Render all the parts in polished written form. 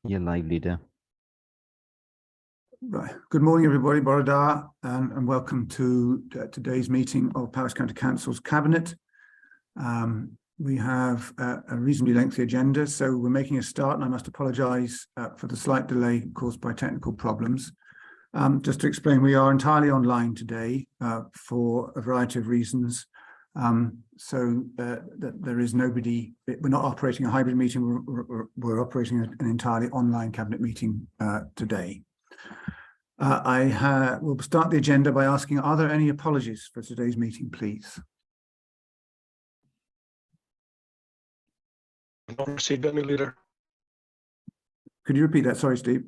You're live, leader. Right. Good morning, everybody. Bore da, and welcome to today's meeting of Powys County Council's Cabinet. We have a reasonably lengthy agenda, so we're making a start, and I must apologise for the slight delay caused by technical problems. Just to explain, we are entirely online today for a variety of reasons. So that there is nobody, we're not operating a hybrid meeting, we're operating an entirely online cabinet meeting today. We'll start the agenda by asking, are there any apologies for today's meeting, please? I've not received any, leader. Could you repeat that? Sorry, Steve.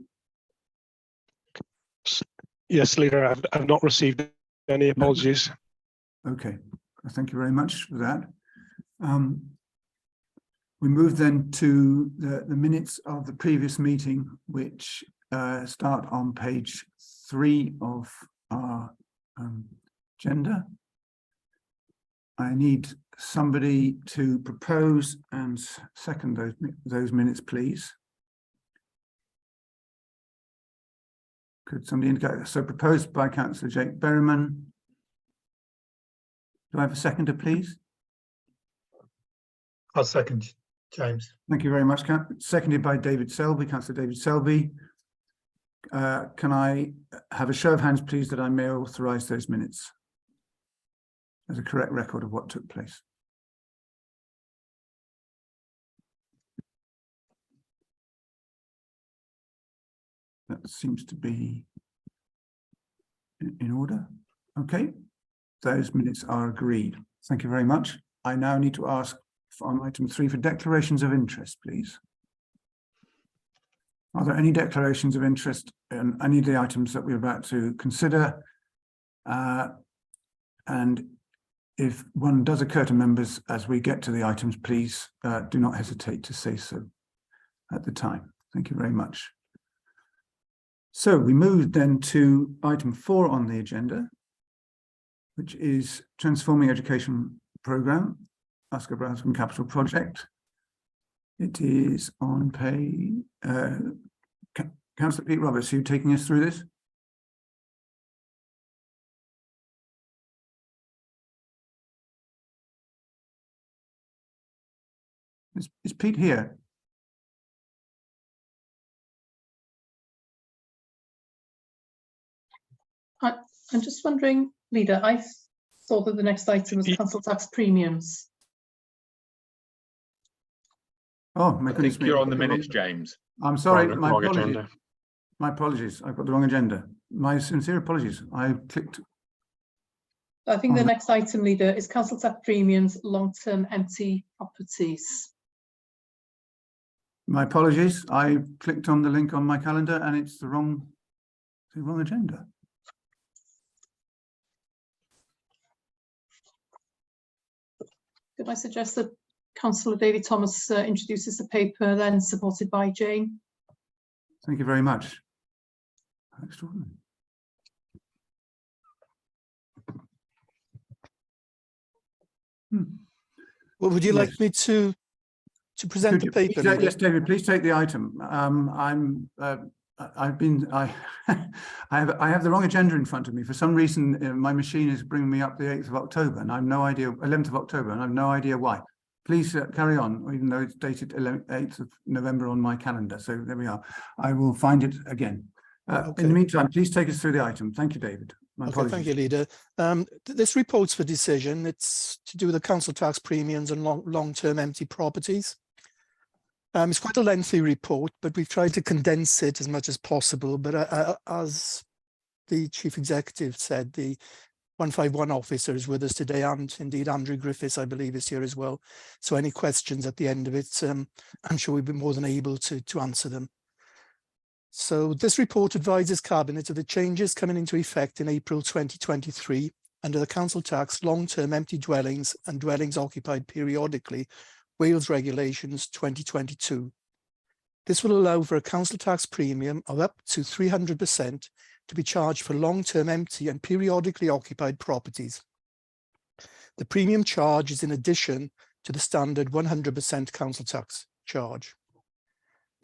Yes, leader, I've not received any apologies. Okay, thank you very much for that. We move then to the minutes of the previous meeting, which start on page 3 of our agenda. I need somebody to propose and second those minutes, please. Could somebody indicate? So proposed by Councillor Jake Berryman. Do I have a seconder, please? I'll second, James. Thank you very much. Seconded by David Selby, Councillor David Selby. Can I have a show of hands, please, that I may authorise those minutes as a correct record of what took place? That seems to be in order. Okay, those minutes are agreed. Thank you very much. I now need to ask on item 3 for declarations of interest, please. Are there any declarations of interest in any of the items that we're about to consider? And if one does occur to members as we get to the items, please do not hesitate to say so at the time. Thank you very much. So we move then to item 4 on the agenda, which is Transforming Education Programme, Usker Brownscombe Capital Project. It is on page, Councillor Pete Roberts, are you taking us through this? Is Pete here? I'm just wondering, leader, I thought that the next item was council tax premiums. Oh, my goodness me. You're on the minutes, James. I'm sorry, Wrong my apologies. agenda. My apologies, I've got the wrong agenda. My sincere apologies. I clicked. I think the next item, leader, is council tax premiums, long-term empty properties. My apologies. I clicked on the link on my calendar and it's the wrong agenda. Could I suggest that Councillor David Thomas introduces the paper, then supported by Jane? Thank you very much. Extraordinary. Well, would you Yes. like me to present the paper? Please, yes, David, please take the item. I have the wrong agenda in front of me. For some reason, my machine is bringing me up the 8th of October, and I have no idea, 11th of October, and I have no idea why. Please carry on, even though it's dated 8th of November on my calendar. So there we are. I will find it again. Okay. In the meantime, please take us through the item. Thank you, David. My Okay, thank you, leader. This report's for decision. It's to do with the council tax premiums and long-term empty properties. It's quite a lengthy report, but we've tried to condense it as much as possible. But as the chief executive said, the 151 officer is with us today, and indeed Andrew Griffiths, I believe, is here as well. So any questions at the end of it, I'm sure we'll be more than able to answer them. So this report advises Cabinet of the changes coming into effect in April 2023 under the council tax long-term empty dwellings and dwellings occupied periodically, Wales Regulations 2022. This will allow for a council tax premium of up to 300% to be charged for long-term empty and periodically occupied properties. The premium charge is in addition to the standard 100% council tax charge.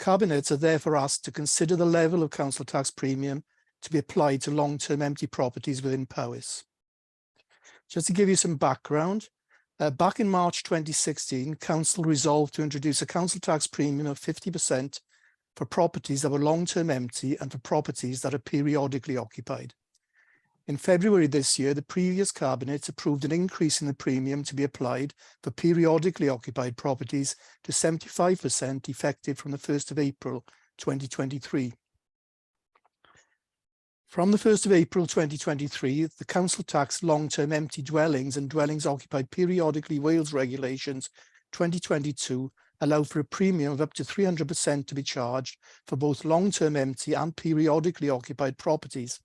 Cabinets are therefore asked to consider the level of council tax premium to be applied to long-term empty properties within Powys. Just to give you some background, back in March 2016, Council resolved to introduce a council tax premium of 50% for properties that were long-term empty and for properties that are periodically occupied. In February this year, the previous Cabinet approved an increase in the premium to be applied for periodically occupied properties to 75% effective from the 1st of April 2023. From the 1st of April 2023, the council tax long-term empty dwellings and dwellings occupied periodically Wales Regulations 2022 allow for a premium of up to 300% to be charged for both long-term empty and periodically occupied properties.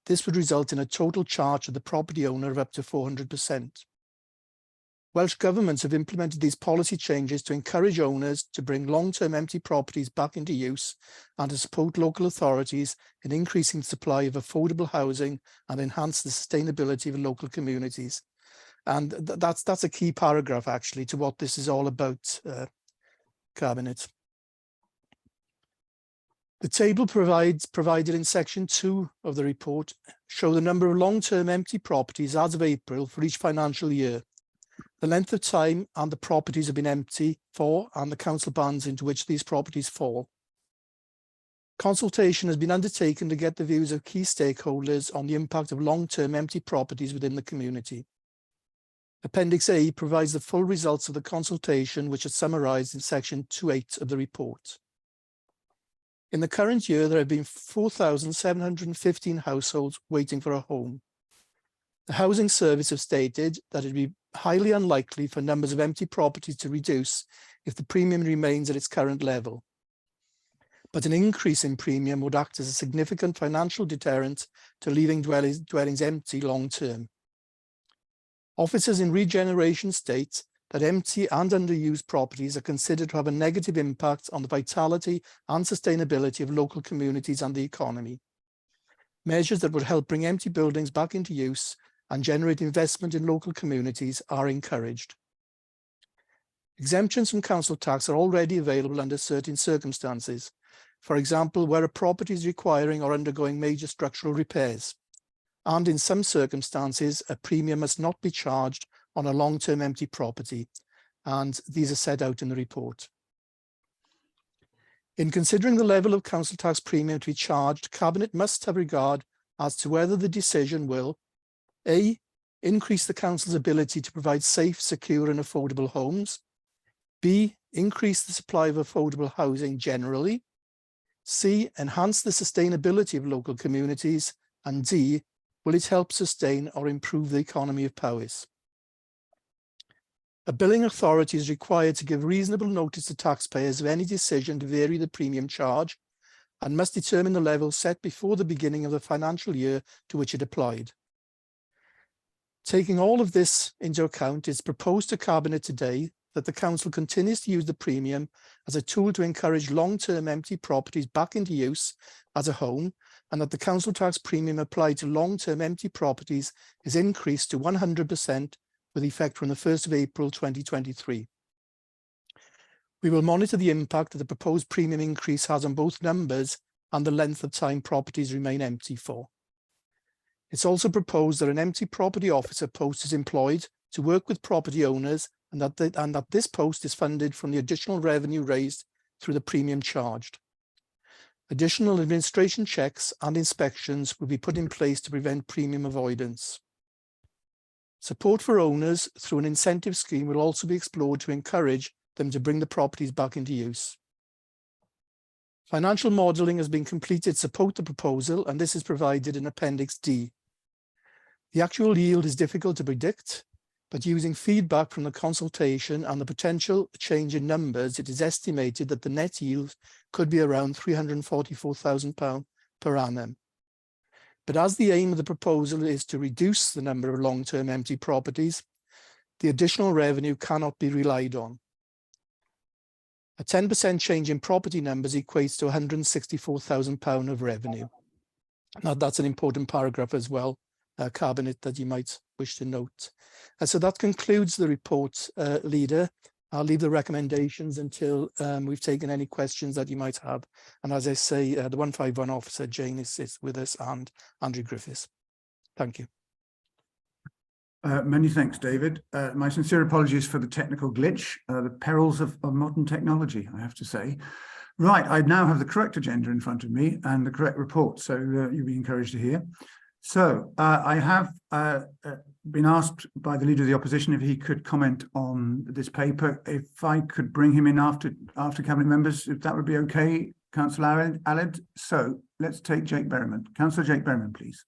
This would result in a total charge to the property owner of up to 400%. Welsh governments have implemented these policy changes to encourage owners to bring long-term empty properties back into use and to support local authorities in increasing the supply of affordable housing and enhance the sustainability of local communities. And that's a key paragraph actually to what this is all about, Cabinet. The table provided in section 2 of the report show the number of long-term empty properties as of April for each financial year, the length of time and the properties have been empty for, and the council bands into which these properties fall. Consultation has been undertaken to get the views of key stakeholders on the impact of long-term empty properties within the community. Appendix A provides the full results of the consultation, which are summarised in section 2.8 of the report. In the current year, there have been 4,715 households waiting for a home. The Housing Service have stated that it would be highly unlikely for numbers of empty properties to reduce if the premium remains at its current level. But an increase in premium would act as a significant financial deterrent to leaving dwellings empty long term. Officers in regeneration state that empty and underused properties are considered to have a negative impact on the vitality and sustainability of local communities and the economy. Measures that would help bring empty buildings back into use and generate investment in local communities are encouraged. Exemptions from council tax are already available under certain circumstances. For example, where a property is requiring or undergoing major structural repairs. And in some circumstances, a premium must not be charged on a long-term empty property, and these are set out in the report. In considering the level of council tax premium to be charged, Cabinet must have regard as to whether the decision will A, increase the council's ability to provide safe, secure and affordable homes, B, increase the supply of affordable housing generally, C, enhance the sustainability of local communities, and D, will it help sustain or improve the economy of Powys? A billing authority is required to give reasonable notice to taxpayers of any decision to vary the premium charge and must determine the level set before the beginning of the financial year to which it applied. Taking all of this into account, it's proposed to Cabinet today that the Council continues to use the premium as a tool to encourage long-term empty properties back into use as a home, and that the council tax premium applied to long-term empty properties is increased to 100% with effect from the 1st of April 2023. We will monitor the impact that the proposed premium increase has on both numbers and the length of time properties remain empty for. It's also proposed that an empty property officer post is employed to work with property owners and that this post is funded from the additional revenue raised through the premium charged. Additional administration checks and inspections will be put in place to prevent premium avoidance. Support for owners through an incentive scheme will also be explored to encourage them to bring the properties back into use. Financial modelling has been completed to support the proposal, and this is provided in Appendix D. The actual yield is difficult to predict, but using feedback from the consultation and the potential change in numbers, it is estimated that the net yield could be around £344,000 per annum. But as the aim of the proposal is to reduce the number of long-term empty properties, the additional revenue cannot be relied on. A 10% change in property numbers equates to £164,000 of revenue. Now that's an important paragraph as well, Cabinet, that you might wish to note. So that concludes the report, Leader. I'll leave the recommendations until we've taken any questions that you might have. And as I say, the 151 officer, Jane, is with us, and Andrew Griffiths. Thank you. Many thanks, David. My sincere apologies for the technical glitch, the perils of modern technology, I have to say. Right, I now have the correct agenda in front of me and the correct report, so you'll be encouraged to hear. So I have been asked by the Leader of the Opposition if he could comment on this paper. If I could bring him in after Cabinet members, if that would be okay, Councillor Aled. So let's take Jake Berryman. Councillor Jake Berryman, please.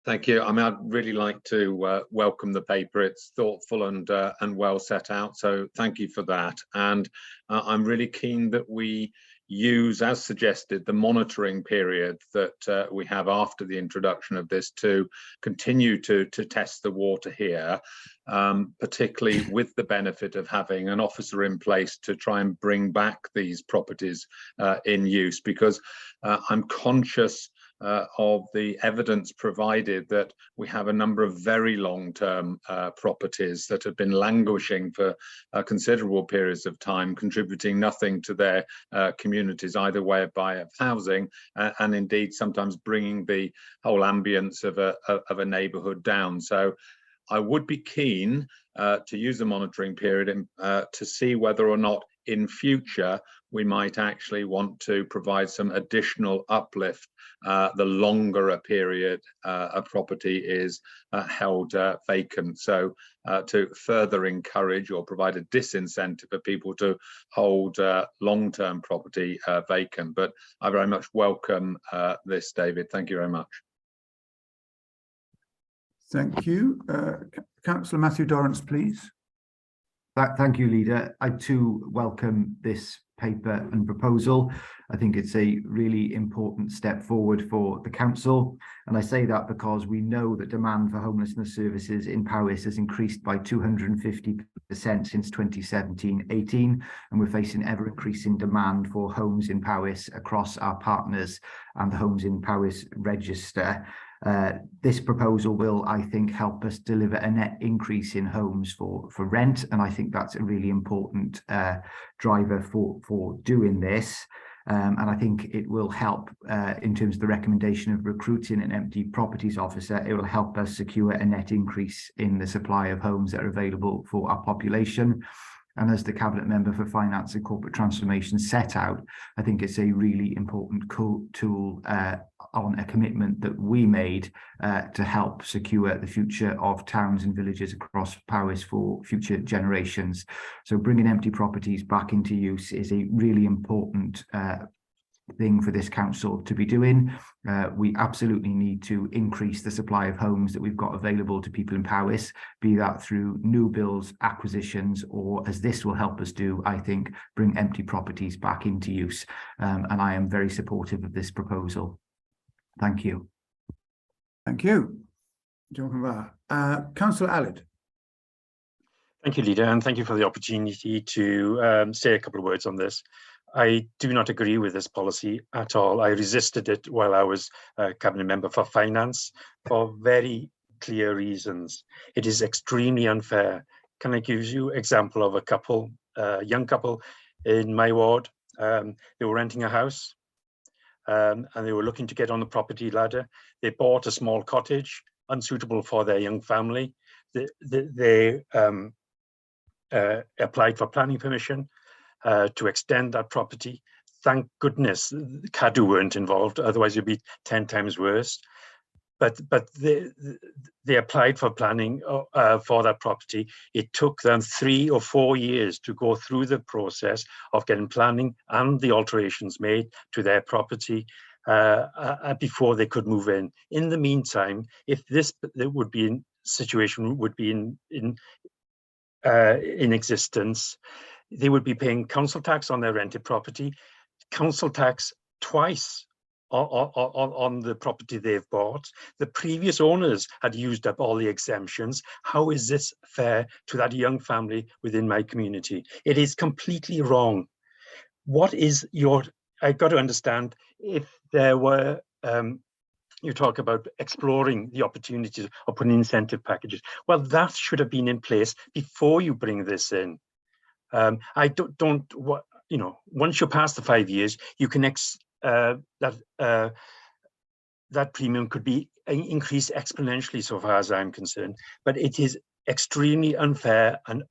Thank you. I mean, I'd really like to welcome the paper. It's thoughtful and well set out. So thank you for that. And I'm really keen that we use, as suggested, the monitoring period that we have after the introduction of this to continue to test the water here, particularly with the benefit of having an officer in place to try and bring back these properties in use, because I'm conscious of the evidence provided that we have a number of very long-term properties that have been languishing for considerable periods of time, contributing nothing to their communities, either way by housing and indeed sometimes bringing the whole ambience of a neighbourhood down. So I would be keen to use the monitoring period to see whether or not in future we might actually want to provide some additional uplift the longer a period a property is held vacant, so to further encourage or provide a disincentive for people to hold long-term property vacant. But I very much welcome this, David. Thank you very much. Thank you. Councillor Matthew Dorrance, please. Thank you, Leader. I too welcome this paper and proposal. I think it's a really important step forward for the council. And I say that because we know that demand for homelessness services in Powys has increased by 250% since 2017-18. And we're facing ever increasing demand for homes in Powys across our partners and the Homes in Powys register. This proposal will, I think, help us deliver a net increase in homes for rent, and I think that's a really important driver for doing this. And I think it will help in terms of the recommendation of recruiting an empty properties officer. It will help us secure a net increase in the supply of homes that are available for our population. And as the Cabinet Member for Finance and Corporate Transformation set out, I think it's a really important tool on a commitment that we made to help secure the future of towns and villages across Powys for future generations. So bringing empty properties back into use is a really important thing for this council to be doing. We absolutely need to increase the supply of homes that we've got available to people in Powys, be that through new builds, acquisitions, or as this will help us do, I think, bring empty properties back into use. And I am very supportive of this proposal. Thank you. Thank you. Councillor Aled. Thank you, Leader, and thank you for the opportunity to say a couple of words on this. I do not agree with this policy at all. I resisted it while I was Cabinet Member for Finance for very clear reasons. It is extremely unfair. Can I give you an example of a couple, young couple in my ward? They were renting a house and they were looking to get on the property ladder. They bought a small cottage, unsuitable for their young family. They applied for planning permission to extend that property. Thank goodness CADU weren't involved, otherwise it'd be 10 times worse. But they applied for planning for that property. It took them 3 or 4 years to go through the process of getting planning and the alterations made to their property before they could move in. In the meantime, if this would be in situation would be in existence, they would be paying council tax on their rented property, council tax twice on the property they've bought. The previous owners had used up all the exemptions. How is this fair to that young family within my community? It is completely wrong. What is your, I've got to understand, if there were you talk about exploring the opportunities of putting incentive packages. Well, that should have been in place before you bring this in. I don't you know, once you're past the 5 years, you can that premium could be increased exponentially, so far as I'm concerned. But it is extremely unfair and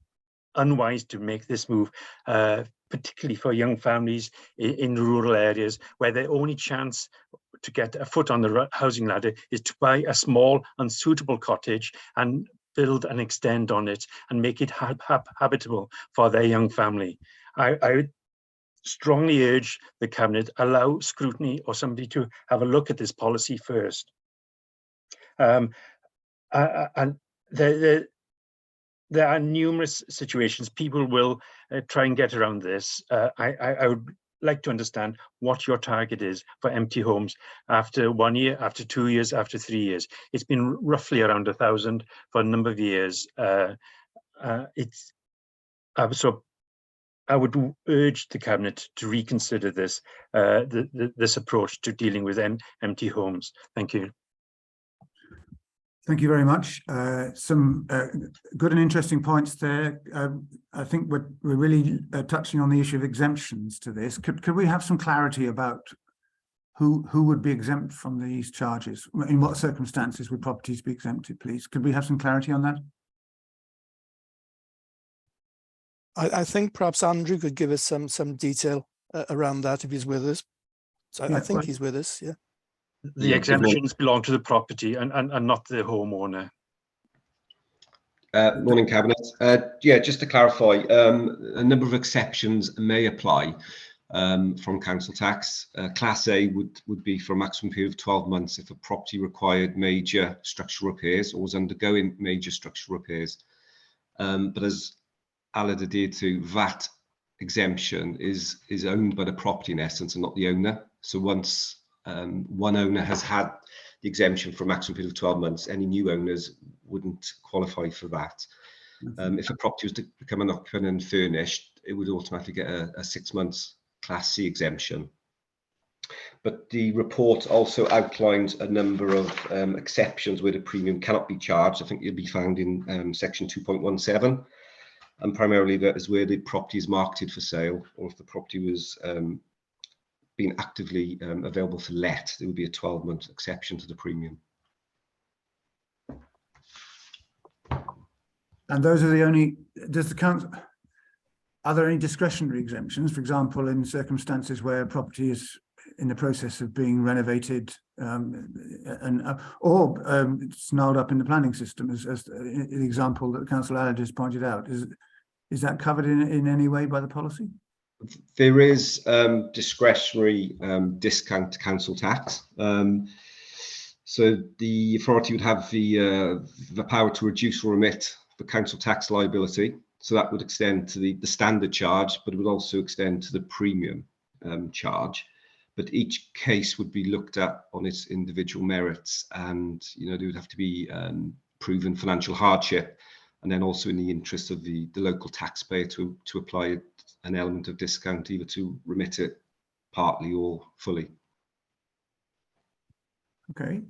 unwise to make this move, particularly for young families in rural areas where their only chance to get a foot on the housing ladder is to buy a small, unsuitable cottage and build and extend on it and make it habitable for their young family. I would strongly urge the Cabinet allow scrutiny or somebody to have a look at this policy first. And there are numerous situations people will try and get around this. I would like to understand what your target is for empty homes after 1 year, after 2 years, after 3 years. It's been roughly around 1,000 for a number of years. So I would urge the Cabinet to reconsider this this approach to dealing with empty homes. Thank you. Thank you very much. Some good and interesting points there. I think we're really touching on the issue of exemptions to this. Could we have some clarity about who would be exempt from these charges? In what circumstances would properties be exempted, please? Could we have some clarity on that? I think perhaps Andrew could give us some detail around that if he's with us. So Yeah, I think well, he's with us, yeah. The exemptions belong to the property and not the homeowner. Morning, Cabinet. Yeah, just to clarify, a number of exceptions may apply from council tax. Class A would be for a maximum period of 12 months if a property required major structural repairs or was undergoing major structural repairs. But as Aled adhered to, VAT exemption is owned by the property in essence and not the owner. So once one owner has had the exemption for a maximum period of 12 months, any new owners wouldn't qualify for that. If a property was to become an occupant and furnished, it would automatically get a 6 months Class C exemption. But the report also outlines a number of exceptions where the premium cannot be charged. I think it'll be found in section 2.17. And primarily that is where the property is marketed for sale, or if the property was being actively available for let, there would be a 12-month exception to the premium. And those are the only, does the council, are there any discretionary exemptions, for example, in circumstances where property is in the process of being renovated or snarled up in the planning system, as the example that Councillor Aled just pointed out? Is that covered in any way by the policy? There is discretionary discount to council tax. So the authority would have the power to reduce or remit the council tax liability. So that would extend to the standard charge, but it would also extend to the premium charge. But each case would be looked at on its individual merits, and there would have to be proven financial hardship, and then also in the interest of the local taxpayer to apply an element of discount, either to remit it partly or fully. Okay.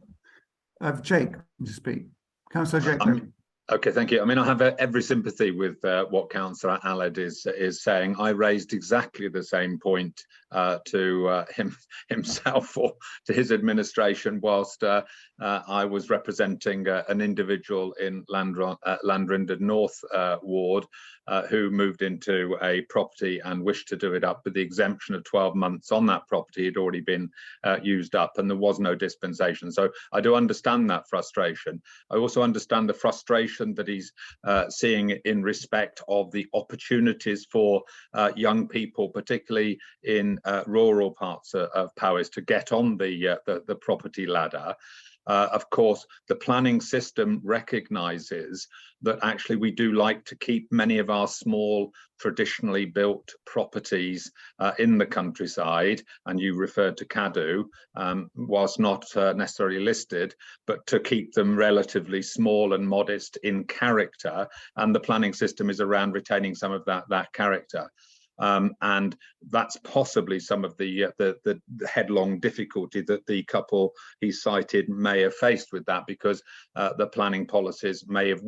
I have Jake to speak. Councillor Jake. Okay, thank you. I mean, I have every sympathy with what Councillor Aled is saying. I raised exactly the same point to himself or to his administration whilst I was representing an individual in Landrinder North ward who moved into a property and wished to do it up, but the exemption of 12 months on that property had already been used up and there was no dispensation. So I do understand that frustration. I also understand the frustration that he's seeing in respect of the opportunities for young people, particularly in rural parts of Powys, to get on the property ladder. Of course, the planning system recognises that actually we do like to keep many of our small, traditionally built properties in the countryside, and you referred to Cadw, whilst not necessarily listed, but to keep them relatively small and modest in character, and the planning system is around retaining some of that character. and that's possibly some of the headlong difficulty that the couple he cited may have faced with that, because the planning policies may have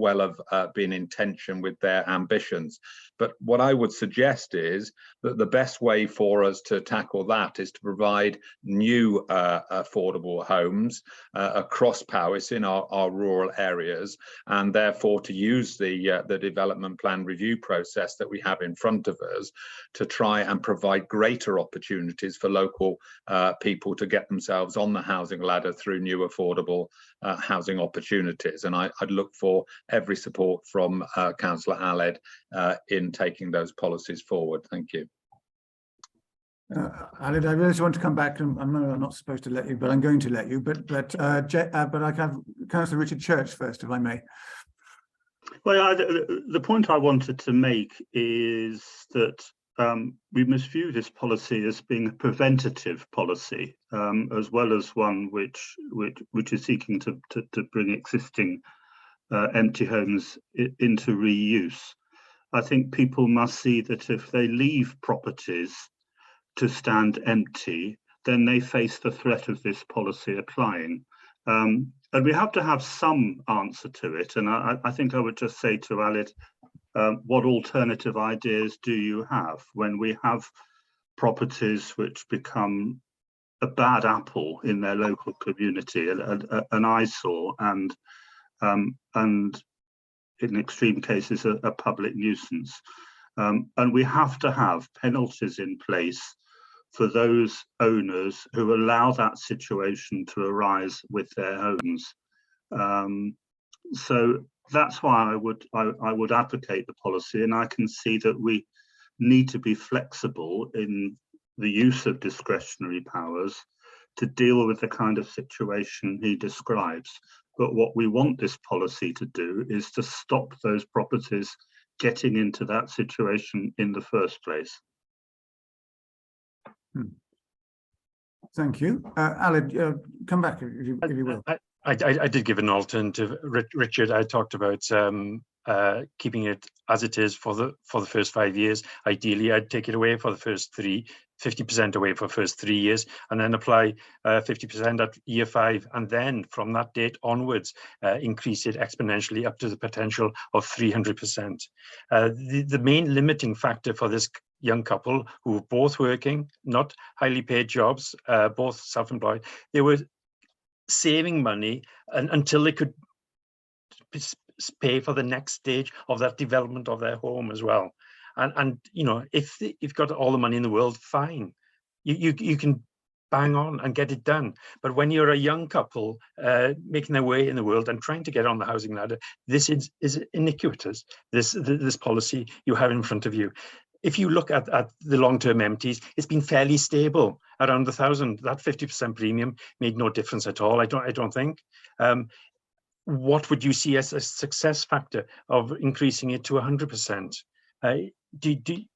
been in tension with their ambitions. But what I would suggest is that the best way for us to tackle that is to provide new affordable homes across Powys in our rural areas, and therefore to use the development plan review process that we have in front of us to try and provide greater opportunities for local people to get themselves on the housing ladder through new affordable housing opportunities. And I'd look for every support from Councillor Aled in taking those policies forward. Thank you. Aled, I really want to come back, and I'm not supposed to let you, but I'm going to let you. But I have Councillor Richard Church first, if I may. Well, the point I wanted to make is that we must view this policy as being a preventative policy, as well as one which is seeking to bring existing empty homes into reuse. I think people must see that if they leave properties to stand empty, then they face the threat of this policy applying. And we have to have some answer to it. And I think I would just say to Aled, what alternative ideas do you have when we have properties which become a bad apple in their local community, an eyesore, and in extreme cases a public nuisance? And we have to have penalties in place for those owners who allow that situation to arise with their homes. So that's why I would advocate the policy, and I can see that we need to be flexible in the use of discretionary powers to deal with the kind of situation he describes. But what we want this policy to do is to stop those properties getting into that situation in the first place. Thank you. Aled, come back if you will. I did give an alternative, Richard. I talked about keeping it as it is for the first 5 years. Ideally, I'd take it away for the first 50% away for the first 3 years, and then apply 50% at year 5, and then from that date onwards, increase it exponentially up to the potential of 300%. The main limiting factor for this young couple, who were both working, not highly paid jobs, both self-employed, they were saving money until they could pay for the next stage of that development of their home as well. And you know, if you've got all the money in the world, fine, you can bang on and get it done. But when you're a young couple making their way in the world and trying to get on the housing ladder, this is iniquitous, this policy you have in front of you. If you look at the long-term empties, it's been fairly stable around 1,000. That 50% premium made no difference at all, I don't think. What would you see as a success factor of increasing it to 100%?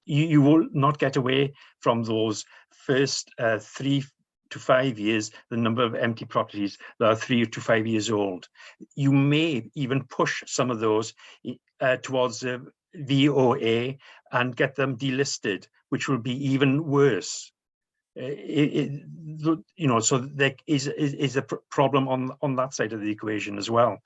You will not get away from those first 3 to 5 years, the number of empty properties that are 3 to 5 years old. You may even push some of those towards VOA and get them delisted, which will be even worse. You know, so there is a problem on that side of the equation as well.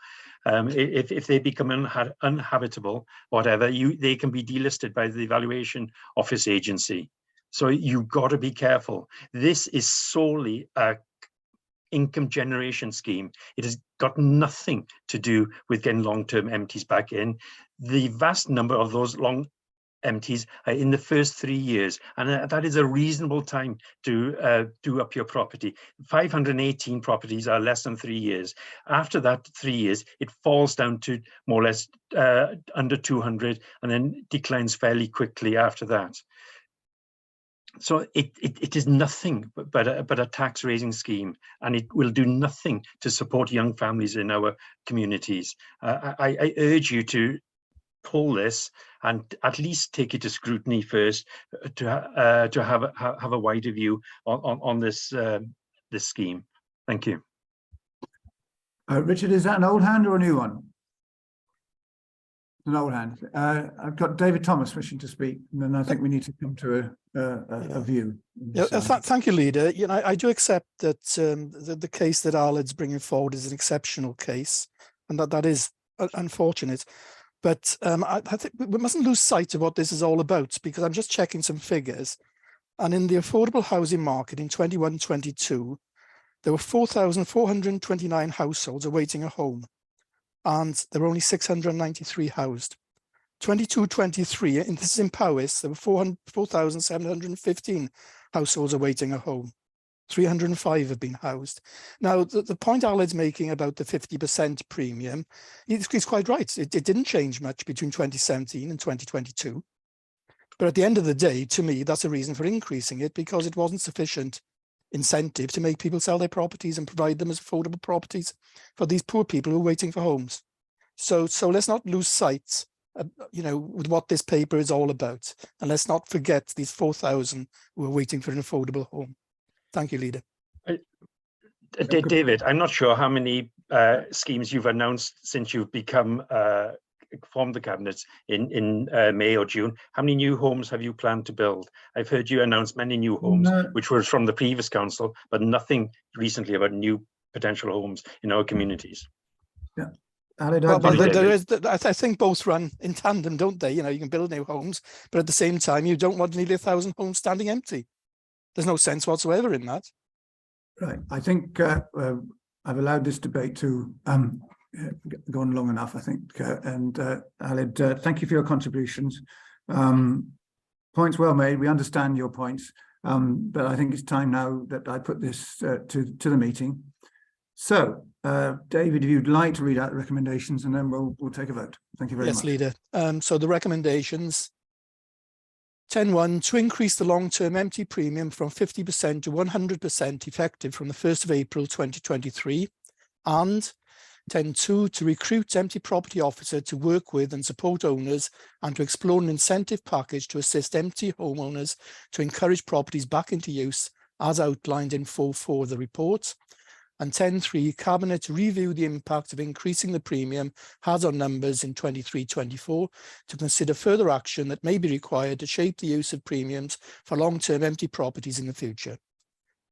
If they become uninhabitable, whatever, they can be delisted by the Valuation Office Agency. So you've got to be careful. This is solely a income generation scheme. It has got nothing to do with getting long-term empties back in. The vast number of those long empties are in the first 3 years, and that is a reasonable time to do up your property. 518 properties are less than 3 years. After that 3 years, it falls down to more or less under 200, and then declines fairly quickly after that. So it is nothing but a tax raising scheme, and it will do nothing to support young families in our communities. I urge you to pull this and at least take it to scrutiny first, to have a wider view on this this scheme. Thank you. Richard, is that an old hand or a new one? an old hand. I've got David Thomas wishing to speak, and then I think we need to come to a view. Yeah, thank you, Leader. You know, I do accept that the case that Arled's bringing forward is an exceptional case, and that is unfortunate. But I think we mustn't lose sight of what this is all about, because I'm just checking some figures. And in the affordable housing market in 21-22, there were 4,429 households awaiting a home, and there were only 693 housed. 22-23, and this is in Powys, there were 4,715 households awaiting a home. 305 have been housed. Now, the point Arled's making about the 50% premium, he's quite right. It didn't change much between 2017 and 2022. But at the end of the day, to me, that's a reason for increasing it, because it wasn't sufficient incentive to make people sell their properties and provide them as affordable properties for these poor people who are waiting for homes. So let's not lose sight, you know, with what this paper is all about, and let's not forget these 4,000 who are waiting for an affordable home. Thank you, Leader. David, I'm not sure how many schemes you've announced since you've become formed the cabinet in May or June. How many new homes have you planned to build? I've heard you announce many new homes, which were from the previous council, but nothing recently about new potential homes in our communities. Yeah. Well, there is, I think both run in tandem, don't they? You know, you can build new homes, but at the same time, you don't want nearly 1,000 homes standing empty. There's no sense whatsoever in that. Right. I think I've allowed this debate to go on long enough, I think. And Aled, thank you for your contributions. Points well made. We understand your points, but I think it's time now that I put this to the meeting. So, David, if you'd like to read out the recommendations, and then we'll take a vote. Thank you very much. Yes, Leader. So the recommendations: 10.1, to increase the long-term empty premium from 50% to 100% effective from the 1st of April 2023, and 10.2, to recruit empty property officer to work with and support owners and to explore an incentive package to assist empty homeowners to encourage properties back into use as outlined in 4.4 of the report. And 10.3, Cabinet review the impact of increasing the premium has on numbers in 23-24 to consider further action that may be required to shape the use of premiums for long-term empty properties in the future.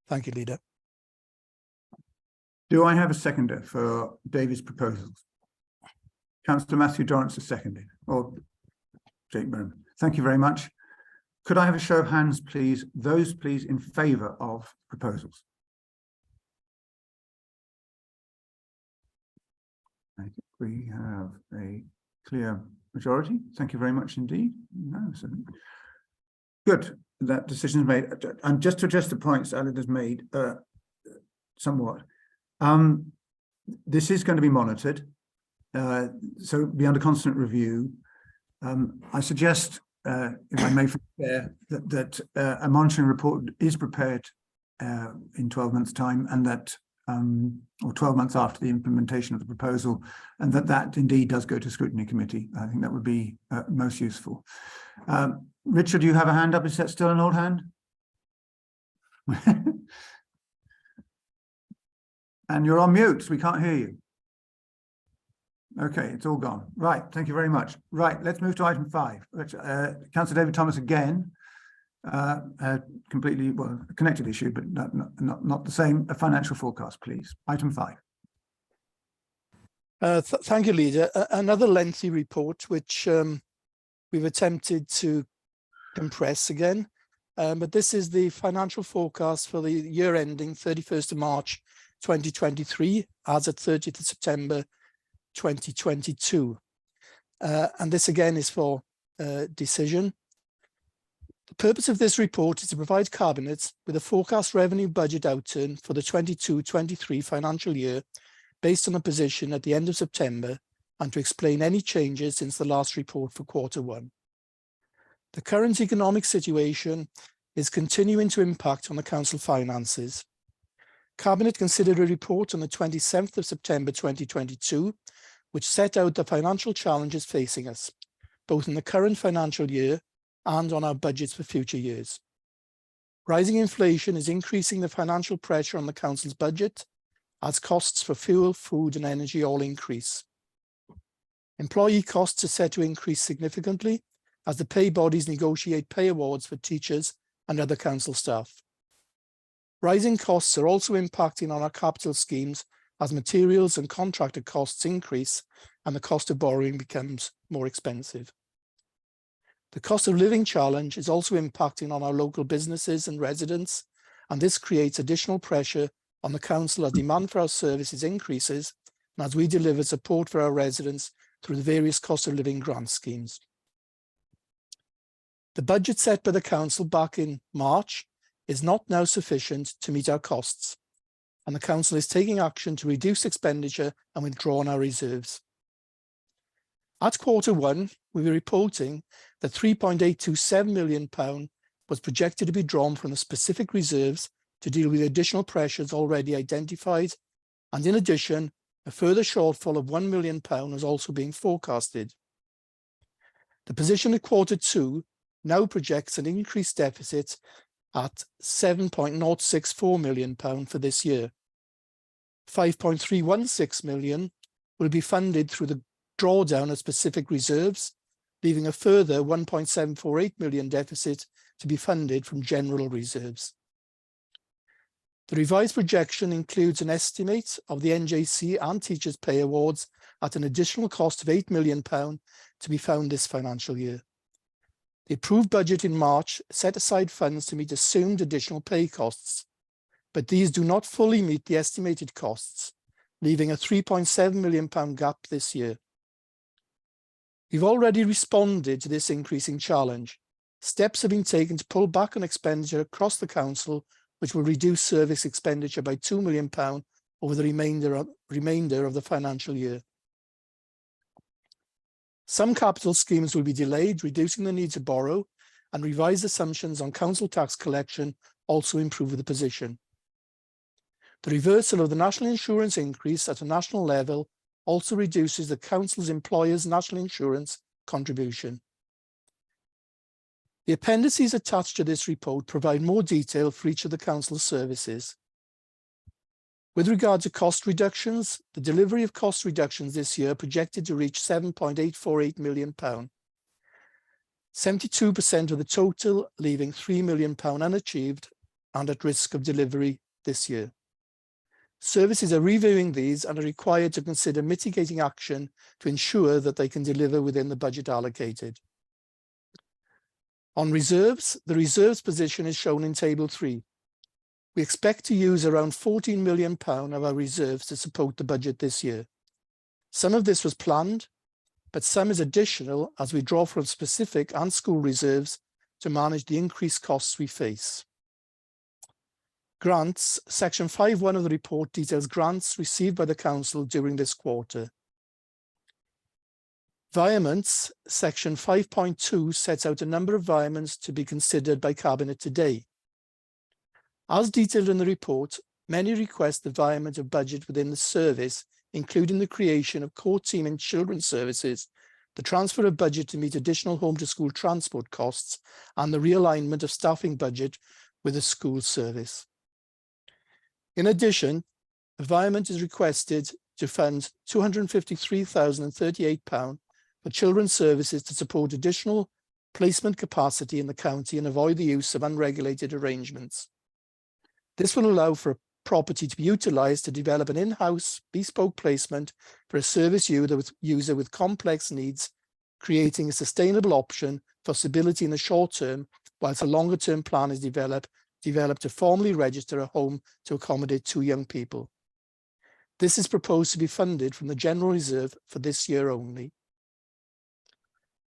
Thank you, Leader. Do I have a seconder for David's proposals? Councillor Matthew Dorrance is seconded, or Jake Byrne. Thank you very much. Could I have a show of hands, please? Those, please, in favour of proposals. I think we have a clear majority. Thank you very much indeed. No, so good. That decision is made. And just to address the points Aled has made somewhat. This is going to be monitored, so be under constant review. I suggest, if I may, that a monitoring report is prepared in 12 months' time, and that or 12 months after the implementation of the proposal, and that indeed does go to scrutiny committee. I think that would be most useful. Richard, you have a hand up. Is that still an old hand? And you're on mute, so we can't hear you. Okay, it's all gone. Right, thank you very much. Right, let's move to item 5. Councillor David Thomas again. Completely, well, a connected issue, but not the same. A financial forecast, please. Item 5. Thank you, Leader. Another lengthy report, which we've attempted to compress again. But this is the financial forecast for the year ending 31st of March 2023, as at 30th of September 2022. And this again is for decision. The purpose of this report is to provide Cabinet with a forecast revenue budget outturn for the 22-23 financial year based on a position at the end of September, and to explain any changes since the last report for Q1. The current economic situation is continuing to impact on the council finances. Cabinet considered a report on the 27th of September 2022, which set out the financial challenges facing us, both in the current financial year and on our budgets for future years. Rising inflation is increasing the financial pressure on the council's budget, as costs for fuel, food and energy all increase. Employee costs are set to increase significantly as the pay bodies negotiate pay awards for teachers and other council staff. Rising costs are also impacting on our capital schemes as materials and contractor costs increase and the cost of borrowing becomes more expensive. The cost of living challenge is also impacting on our local businesses and residents, and this creates additional pressure on the council as demand for our services increases and as we deliver support for our residents through the various cost of living grant schemes. The budget set by the council back in March is not now sufficient to meet our costs, and the council is taking action to reduce expenditure and withdraw on our reserves. At Q1, we were reporting that £3.827 million was projected to be drawn from the specific reserves to deal with the additional pressures already identified, and in addition, a further shortfall of £1 million was also being forecasted. The position at Q2 now projects an increased deficit at £7.064 million for this year. £5.316 million will be funded through the drawdown of specific reserves, leaving a further £1.748 million deficit to be funded from general reserves. The revised projection includes an estimate of the NJC and teachers' pay awards at an additional cost of £8 million to be found this financial year. The approved budget in March set aside funds to meet assumed additional pay costs, but these do not fully meet the estimated costs, leaving a £3.7 million gap this year. We've already responded to this increasing challenge. Steps have been taken to pull back on expenditure across the council, which will reduce service expenditure by £2 million over the remainder of the financial year. Some capital schemes will be delayed, reducing the need to borrow, and revised assumptions on council tax collection also improve the position. The reversal of the national insurance increase at a national level also reduces the council's employers' national insurance contribution. The appendices attached to this report provide more detail for each of the council's services. With regard to cost reductions, the delivery of cost reductions this year projected to reach £7.848 million. 72% of the total, leaving £3 million unachieved and at risk of delivery this year. Services are reviewing these and are required to consider mitigating action to ensure that they can deliver within the budget allocated. On reserves, the reserves position is shown in Table 3. We expect to use around £14 million of our reserves to support the budget this year. Some of this was planned, but some is additional as we draw from specific and school reserves to manage the increased costs we face. Grants, Section 5.1 of the report details grants received by the council during this quarter. Environments, Section 5.2 sets out a number of environments to be considered by Cabinet today. As detailed in the report, many request the environment of budget within the service, including the creation of core team in children's services, the transfer of budget to meet additional home to school transport costs, and the realignment of staffing budget with the school service. In addition, environment is requested to fund £253,038 for children's services to support additional placement capacity in the county and avoid the use of unregulated arrangements. This will allow for a property to be utilised to develop an in-house bespoke placement for a service user with complex needs, creating a sustainable option for stability in the short term, whilst a longer term plan is developed to formally register a home to accommodate 2 young people. This is proposed to be funded from the General Reserve for this year only.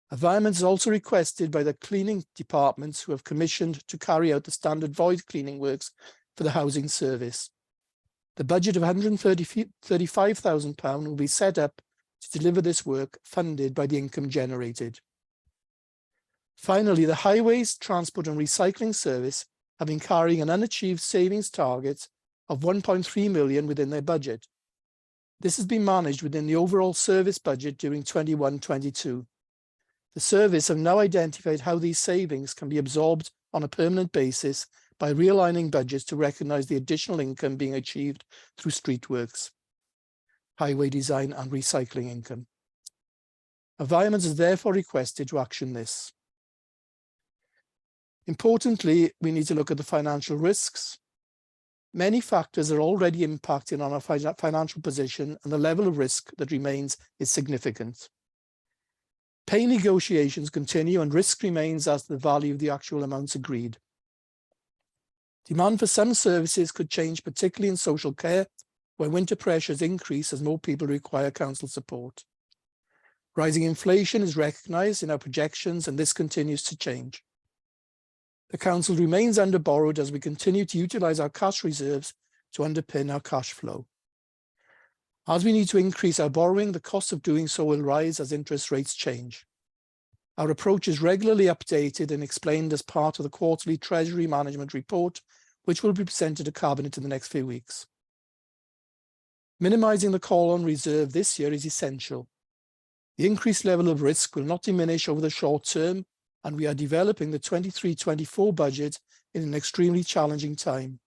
Environment is also requested by the cleaning departments who have commissioned to carry out the standard void cleaning works for the housing service. The budget of £135,000 will be set up to deliver this work, funded by the income generated. Finally, the Highways, Transport and Recycling Service have been carrying an unachieved savings target of £1.3 million within their budget. This has been managed within the overall service budget during 21-22. The service have now identified how these savings can be absorbed on a permanent basis by realigning budgets to recognise the additional income being achieved through street works, highway design and recycling income. Environment is therefore requested to action this. Importantly, we need to look at the financial risks. Many factors are already impacting on our financial position, and the level of risk that remains is significant. Pay negotiations continue and risk remains as to the value of the actual amounts agreed. Demand for some services could change, particularly in social care, where winter pressures increase as more people require council support. Rising inflation is recognised in our projections, and this continues to change. The council remains under borrowed as we continue to utilise our cash reserves to underpin our cash flow. As we need to increase our borrowing, the cost of doing so will rise as interest rates change. Our approach is regularly updated and explained as part of the quarterly Treasury Management Report, which will be presented to Cabinet in the next few weeks. Minimising the call on reserve this year is essential. The increased level of risk will not diminish over the short term, and we are developing the 23-24 budget in an extremely challenging time.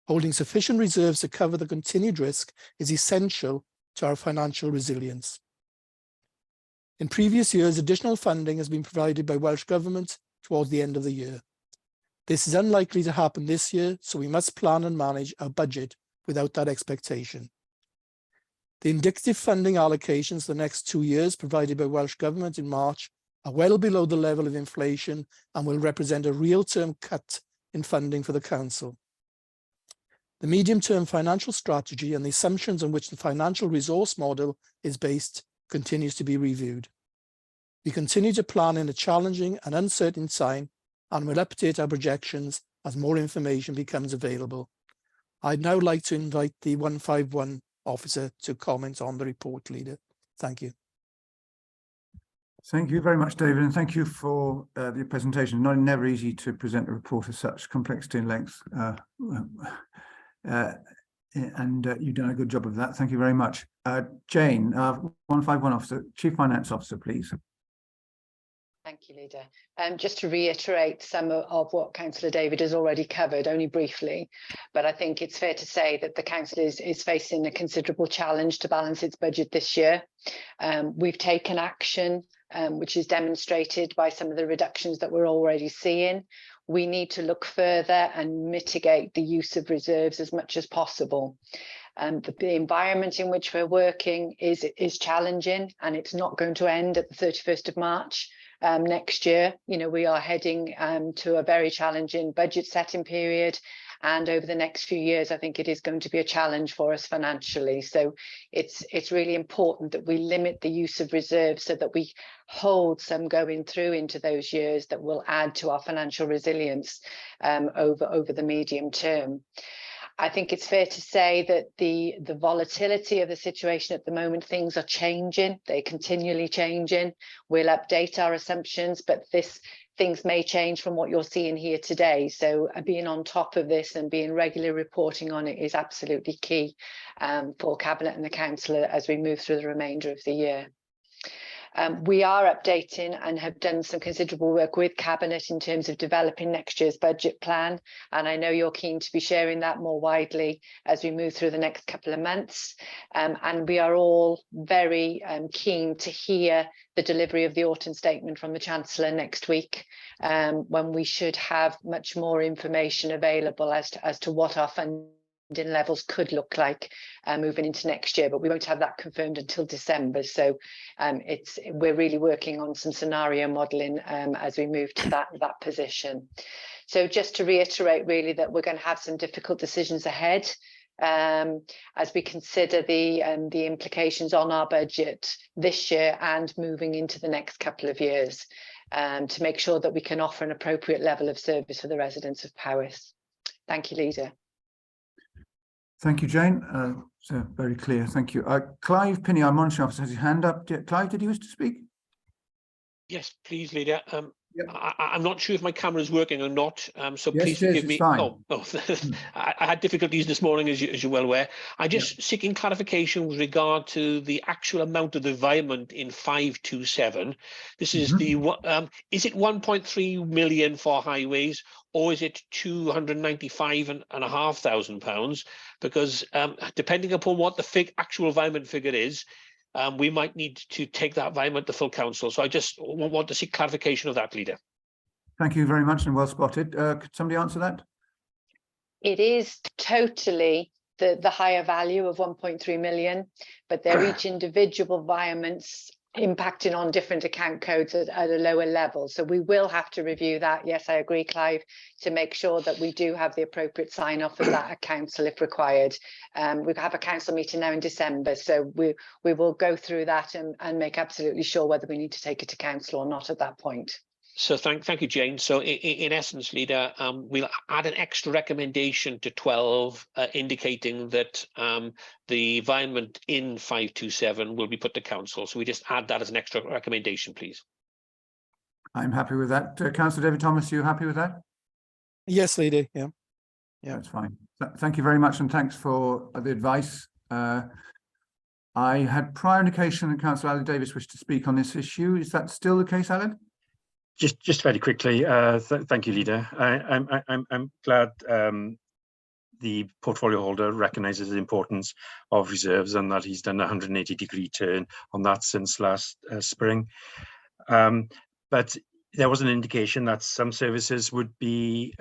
Holding sufficient reserves to cover the continued risk is essential to our financial resilience. In previous years, additional funding has been provided by Welsh Government towards the end of the year. This is unlikely to happen this year, so we must plan and manage our budget without that expectation. The indicative funding allocations for the next 2 years provided by Welsh Government in March are well below the level of inflation and will represent a real-term cut in funding for the council. The medium-term financial strategy and the assumptions on which the financial resource model is based continues to be reviewed. We continue to plan in a challenging and uncertain time and will update our projections as more information becomes available. I'd now like to invite the 151 officer to comment on the report, Leader. Thank you. Thank you very much, David, and thank you for the presentation. Never easy to present a report of such complexity and length, and you've done a good job of that. Thank you very much. Jane, 151 officer, Chief Finance Officer, please. Thank you, Leader. Just to reiterate some of what Councillor David has already covered, only briefly, but I think it's fair to say that the council is facing a considerable challenge to balance its budget this year. We've taken action, which is demonstrated by some of the reductions that we're already seeing. We need to look further and mitigate the use of reserves as much as possible. The environment in which we're working is challenging, and it's not going to end at the 31st of March. Next year, we are heading to a very challenging budget setting period, and over the next few years, I think it is going to be a challenge for us financially. So it's really important that we limit the use of reserves so that we hold some going through into those years that will add to our financial resilience over the medium term. I think it's fair to say that the volatility of the situation at the moment, things are changing, they're continually changing. We'll update our assumptions, but things may change from what you're seeing here today. So being on top of this and being regularly reporting on it is absolutely key for Cabinet and the Council as we move through the remainder of the year. We are updating and have done some considerable work with Cabinet in terms of developing next year's budget plan, and I know you're keen to be sharing that more widely as we move through the next couple of months. And we are all very keen to hear the delivery of the autumn statement from the Chancellor next week, when we should have much more information available as to what our funding levels could look like moving into next year, but we won't have that confirmed until December. So we're really working on some scenario modelling as we move to that position. So just to reiterate really that we're going to have some difficult decisions ahead as we consider the implications on our budget this year and moving into the next couple of years to make sure that we can offer an appropriate level of service for the residents of Powys. Thank you, Leader. Thank you, Jane. So very clear. Thank you. Clive Pinney, our monitoring officer, has his hand up. Clive, did you wish to speak? Yes, please, Leader. Yep. I'm not sure if my camera is working or not, so yes, please forgive me. Fine. I had difficulties this morning, as you're well aware. I'm just seeking clarification with regard to the actual amount of the environment in 527. This is is it 1.3 million for highways, or is it £295,500? Because depending upon what the actual environment figure is, we might need to take that environment to full council. So I just want to see clarification of that, Leader. Thank you very much and well spotted. Could somebody answer that? It is totally the higher value of 1.3 million, but they're each individual environments impacting on different account codes at a lower level. So we will have to review that. Yes, I agree, Clive, to make sure that we do have the appropriate sign off of that at council if required. We have a council meeting now in December, so we will go through that and make absolutely sure whether we need to take it to council or not at that point. So thank you, Jane. So in essence, Leader, we'll add an extra recommendation to 12, indicating that the environment in 527 will be put to council. So we just add that as an extra recommendation, please. I'm happy with that. Councillor David Thomas, are you happy with that? Yes, Leader. Yeah. Yeah, that's fine. Thank you very much, and thanks for the advice. I had prior indication that Councillor Alan Davis wished to speak on this issue. Is that still the case, Alan? Just very quickly, thank you, Leader. I'm glad the portfolio holder recognises the importance of reserves and that he's done a 180-degree turn on that since last spring. But there was an indication that some services would be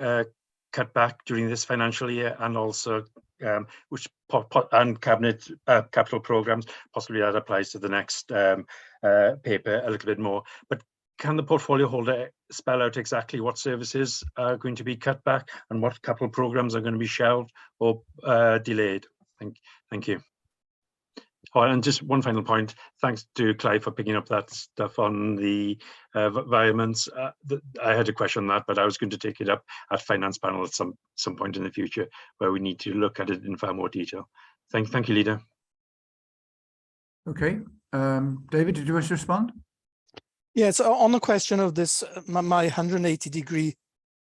cut back during this financial year, and also and capital programs. Possibly that applies to the next paper a little bit more. But can the portfolio holder spell out exactly what services are going to be cut back and what capital programs are going to be shelved or delayed? Thank you. Oh, and just one final point. Thanks to Clive for picking up that stuff on the environments. I had a question on that, but I was going to take it up at finance panel at some point in the future, where we need to look at it in far more detail. Thank you, Leader. Okay. David, did you wish to respond? Yes, on the question of this, my 180-degree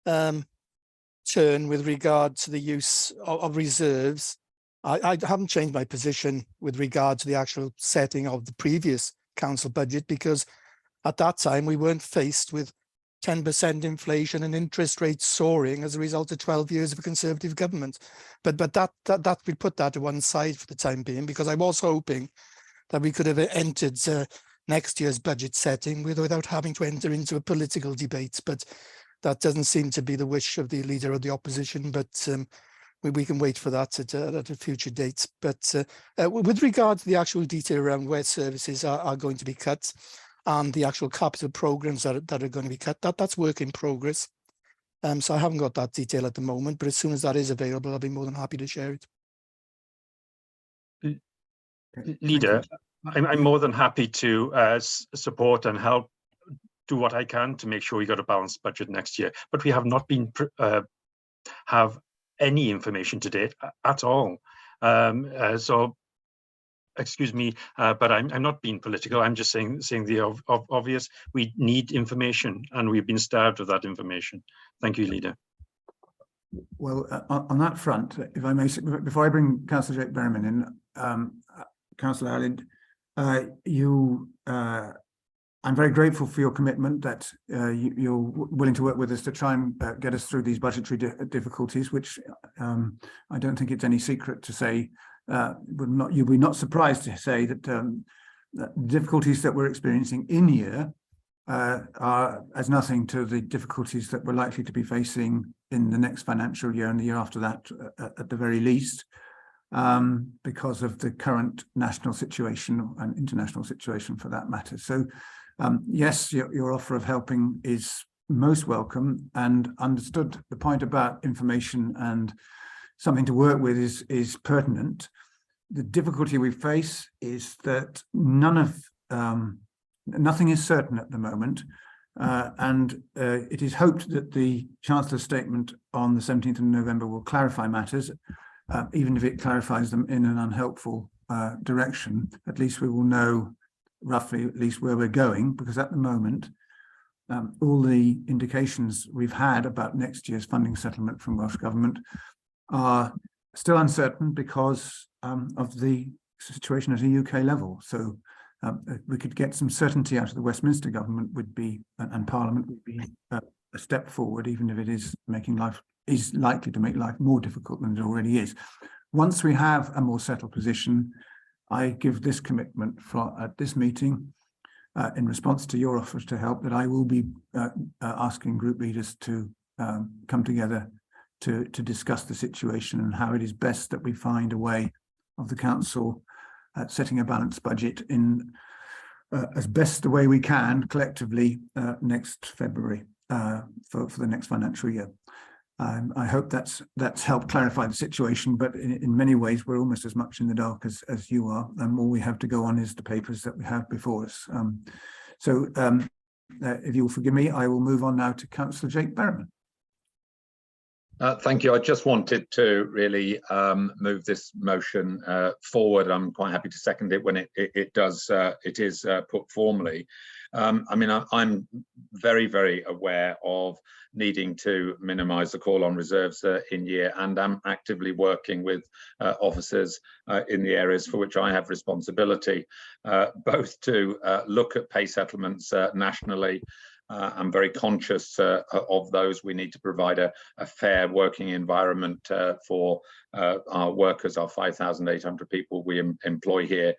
turn with regard to the use of reserves, I haven't changed my position with regard to the actual setting of the previous council budget, because at that time we weren't faced with 10% inflation and interest rates soaring as a result of 12 years of a Conservative government. But that we put that to one side for the time being, because I was hoping that we could have entered next year's budget setting without having to enter into a political debate. But that doesn't seem to be the wish of the Leader of the Opposition, but we can wait for that at a future date. But with regard to the actual detail around where services are going to be cut and the actual capital programs that are going to be cut, that's work in progress. So I haven't got that detail at the moment, but as soon as that is available, I'll be more than happy to share it. Leader, I'm more than happy to support and help do what I can to make sure we got a balanced budget next year. But we have not been have any information to date at all. So, excuse me, but I'm not being political. I'm just saying the obvious. We need information, and we've been starved of that information. Thank you, Leader. Well, on that front, if I may, before I bring Councillor Jake Berryman in, Councillor Allen, I'm very grateful for your commitment that you're willing to work with us to try and get us through these budgetary difficulties, which I don't think it's any secret to say, you'll be not surprised to say that the difficulties that we're experiencing in year are as nothing to the difficulties that we're likely to be facing in the next financial year and the year after that, at the very least. Because of the current national situation and international situation for that matter. So yes, your offer of helping is most welcome, and understood the point about information and something to work with is pertinent. The difficulty we face is that nothing is certain at the moment, and it is hoped that the Chancellor's statement on the 17th of November will clarify matters. Even if it clarifies them in an unhelpful direction, at least we will know roughly at least where we're going, because at the moment, all the indications we've had about next year's funding settlement from Welsh Government are still uncertain because of the situation at a UK level. So we could get some certainty out of the Westminster Government would be, and Parliament would be a step forward, even if it is likely to make life more difficult than it already is. Once we have a more settled position, I give this commitment at this meeting in response to your offers to help, that I will be asking group leaders to come together to discuss the situation and how it is best that we find a way of the council setting a balanced budget in as best the way we can collectively next February for the next financial year. I hope that's helped clarify the situation, but in many ways we're almost as much in the dark as you are, and all we have to go on is the papers that we have before us. If you'll forgive me, I will move on now to Councillor Jake Berriman. Thank you. I just wanted to really move this motion forward. I'm quite happy to second it when it is put formally. I mean, I'm very, very aware of needing to minimise the call on reserves in year, and I'm actively working with officers in the areas for which I have responsibility, both to look at pay settlements nationally. I'm very conscious of those. We need to provide a fair working environment for our workers, our 5,800 people we employ here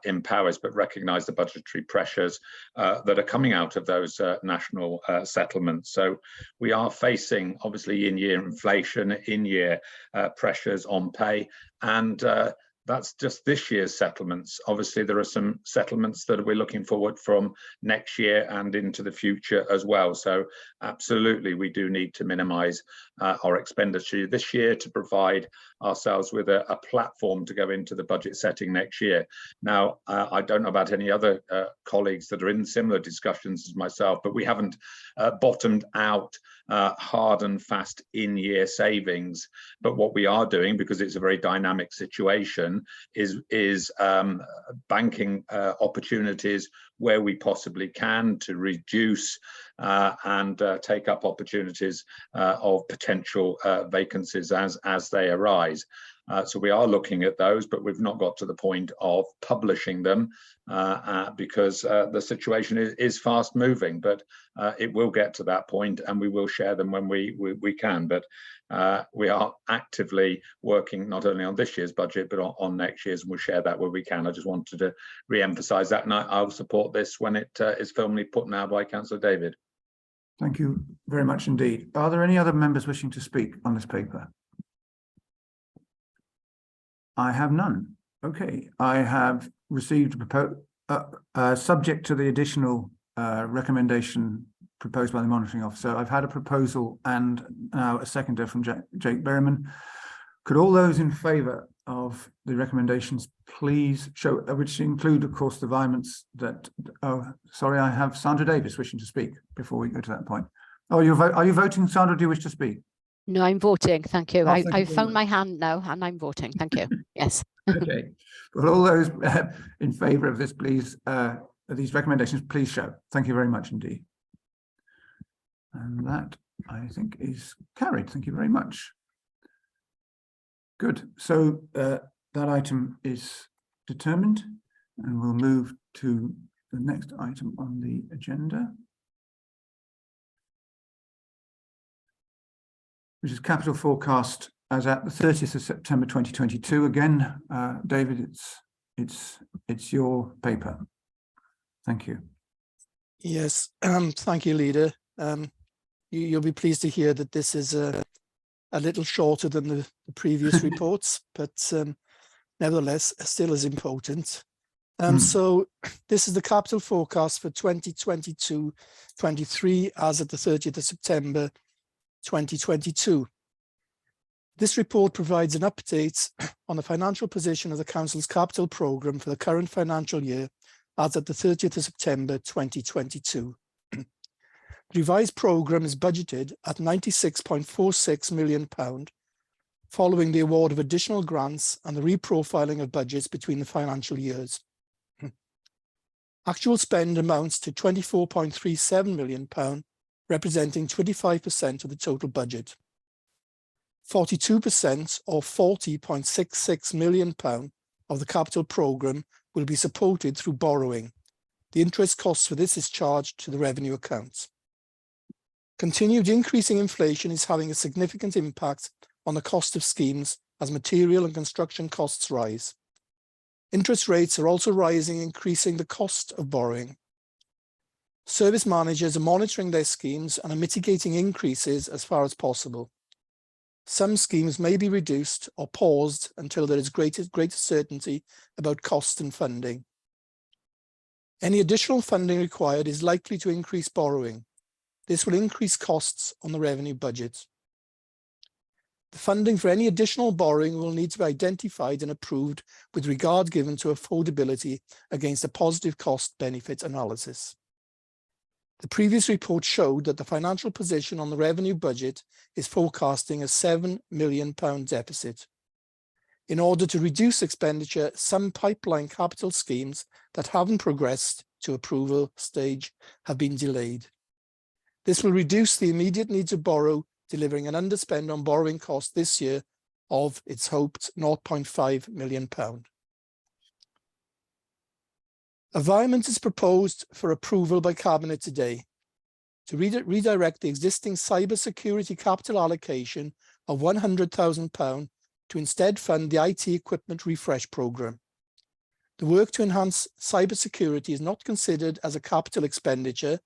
in Powys, but recognise the budgetary pressures that are coming out of those national settlements. So we are facing, obviously, in-year inflation, in-year pressures on pay, and that's just this year's settlements. Obviously, there are some settlements that we're looking forward from next year and into the future as well. So absolutely, we do need to minimise our expenditure this year to provide ourselves with a platform to go into the budget setting next year. Now, I don't know about any other colleagues that are in similar discussions as myself, but we haven't bottomed out hard and fast in-year savings. But what we are doing, because it's a very dynamic situation, is banking opportunities where we possibly can to reduce and take up opportunities of potential vacancies as they arise. So we are looking at those, but we've not got to the point of publishing them because the situation is fast moving, but it will get to that point and we will share them when we can. But we are actively working not only on this year's budget, but on next year's, and we'll share that where we can. I just wanted to re-emphasise that, and I'll support this when it is firmly put now by Councillor David. Thank you very much indeed. Are there any other members wishing to speak on this paper? I have none. Okay, I have received a proposal subject to the additional recommendation proposed by the monitoring officer. I've had a proposal and now a seconder from Jake Berriman. Could all those in favour of the recommendations please show, which include, of course, the environments that, oh, sorry, I have Sandra Davis wishing to speak before we go to that point. Oh, are you voting, Sandra? Do you wish to speak? No, I'm voting. Thank you. Oh, I found my hand now and I'm voting. Thank you. Yes. Okay. Well, all those in favour of this, please, these recommendations, please show. Thank you very much indeed. And that, I think, is carried. Thank you very much. Good. So that item is determined, and we'll move to the next item on the agenda, which is capital forecast as at the 30th of September 2022. Again, David, it's your paper. Thank you. Yes, thank you, Leader. You'll be pleased to hear that this is a little shorter than the previous reports, but nevertheless, still as important. So this is the capital forecast for 2022-23 as at the 30th of September 2022. This report provides an update on the financial position of the Council's capital programme for the current financial year as at the 30th of September 2022. The revised programme is budgeted at £96.46 million, following the award of additional grants and the reprofiling of budgets between the financial years. Actual spend amounts to £24.37 million, representing 25% of the total budget. 42% or £40.66 million of the capital programme will be supported through borrowing. The interest cost for this is charged to the revenue accounts. Continued increasing inflation is having a significant impact on the cost of schemes as material and construction costs rise. Interest rates are also rising, increasing the cost of borrowing. Service managers are monitoring their schemes and are mitigating increases as far as possible. Some schemes may be reduced or paused until there is greater certainty about cost and funding. Any additional funding required is likely to increase borrowing. This will increase costs on the revenue budget. The funding for any additional borrowing will need to be identified and approved with regard given to affordability against a positive cost-benefit analysis. The previous report showed that the financial position on the revenue budget is forecasting a £7 million deficit. In order to reduce expenditure, some pipeline capital schemes that haven't progressed to approval stage have been delayed. This will reduce the immediate need to borrow, delivering an underspend on borrowing costs this year of its hoped £0.5 million. Environment is proposed for approval by Cabinet today to redirect the existing cybersecurity capital allocation of £100,000 to instead fund the IT equipment refresh programme. The work to enhance cybersecurity is not considered as a capital expenditure,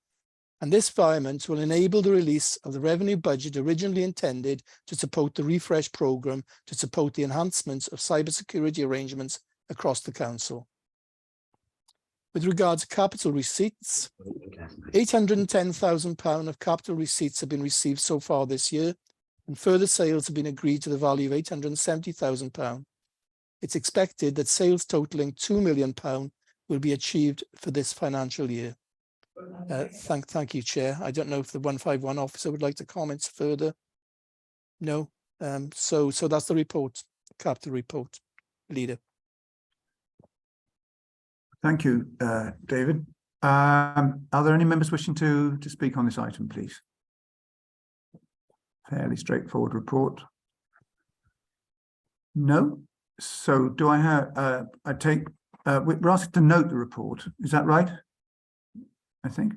and this environment will enable the release of the revenue budget originally intended to support the refresh programme to support the enhancements of cybersecurity arrangements across the council. With regard to capital receipts, £810,000 of capital receipts have been received so far this year, and further sales have been agreed to the value of £870,000. It's expected that sales totaling £2 million will be achieved for this financial year. Thank you, Chair. I don't know if the 151 officer would like to comment further. No. So that's the report, capital report. Leader. Thank you, David. Are there any members wishing to speak on this item, please? Fairly straightforward report. No. So do I have, we're asked to note the report. Is that right? I think.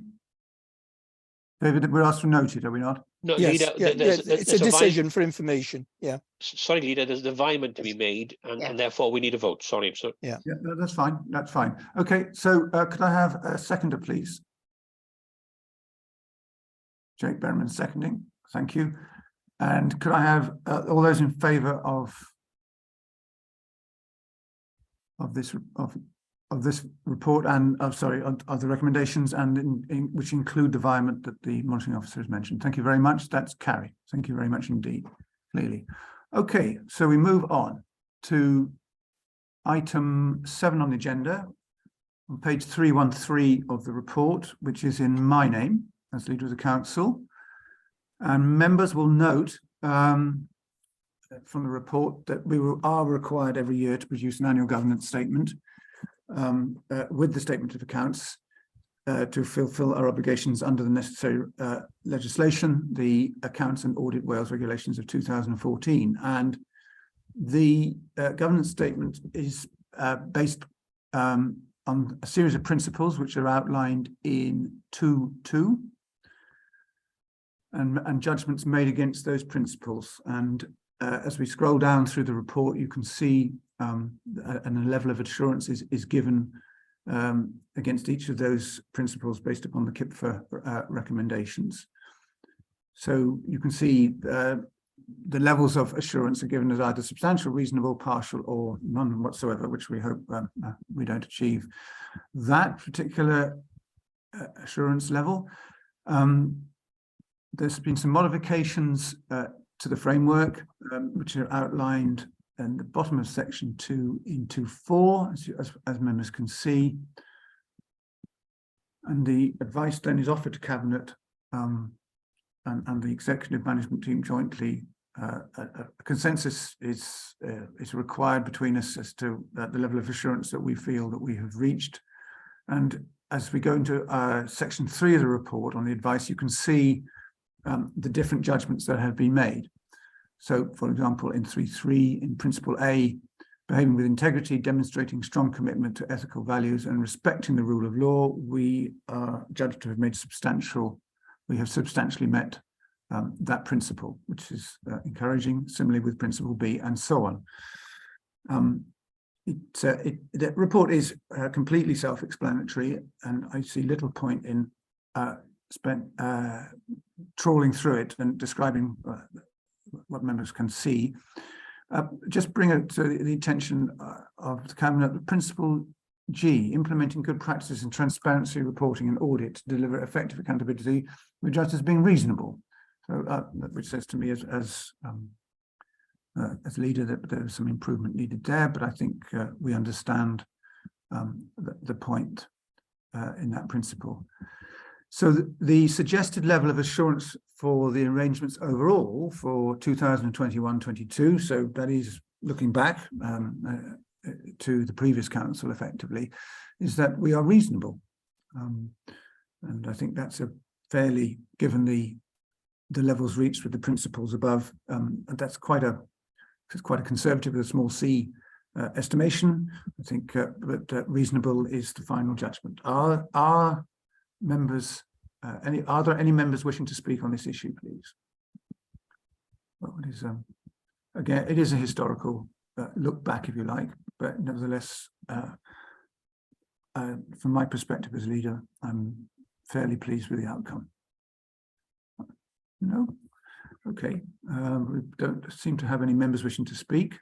David, we're asked to note it, are we not? No, yes, Leader, it's a decision for information. Yeah. Sorry, Leader, there's the environment to be made, and therefore we need a vote. Sorry. So Yeah, no, that's fine. That's fine. Okay, so could I have a seconder, please? Jake Berman seconding. Thank you. And could I have all those in favour of this report and of the recommendations, and which include the environment that the monitoring officer has mentioned? Thank you very much. That's carried. Thank you very much indeed. Clearly. Okay, so we move on to item 7 on the agenda, on page 313 of the report, which is in my name as leader of the council. And members will note from the report that we are required every year to produce an annual governance statement with the statement of accounts to fulfil our obligations under the necessary legislation, the Accounts and Audit Wales Regulations of 2014. And the governance statement is based on a series of principles which are outlined in 2.2 and judgments made against those principles. And as we scroll down through the report, you can see and a level of assurance is given against each of those principles based upon the KIPFA recommendations. So you can see the levels of assurance are given as either substantial, reasonable, partial, or none whatsoever, which we hope we don't achieve that particular assurance level. There's been some modifications to the framework, which are outlined in the bottom of section 2 in 2.4, as members can see. And the advice then is offered to Cabinet and the Executive Management Team jointly. A consensus is required between us as to the level of assurance that we feel that we have reached. And as we go into section 3 of the report on the advice, you can see the different judgments that have been made. So, for example, in 3.3, in Principle A, behaving with integrity, demonstrating strong commitment to ethical values and respecting the rule of law, we are judged to have made we have substantially met that principle, which is encouraging. Similarly with Principle B, and so on. The report is completely self-explanatory, and I see little point in trawling through it and describing what members can see. Just bring it to the attention of the Cabinet, principle G, implementing good practices in transparency, reporting and audit to deliver effective accountability, we judge as being reasonable. So, which says to me as leader that there is some improvement needed there, but I think we understand the point in that principle. So the suggested level of assurance for the arrangements overall for 2021-22, so that is looking back to the previous council effectively, is that we are reasonable. And I think that's a fairly, given the levels reached with the principles above, that's quite a conservative with a small c estimation. I think that reasonable is the final judgment. Are members, are there any members wishing to speak on this issue, please? Well, it is, again, it is a historical look back, if you like, but nevertheless, from my perspective as leader, I'm fairly pleased with the outcome. No? Okay, we don't seem to have any members wishing to speak.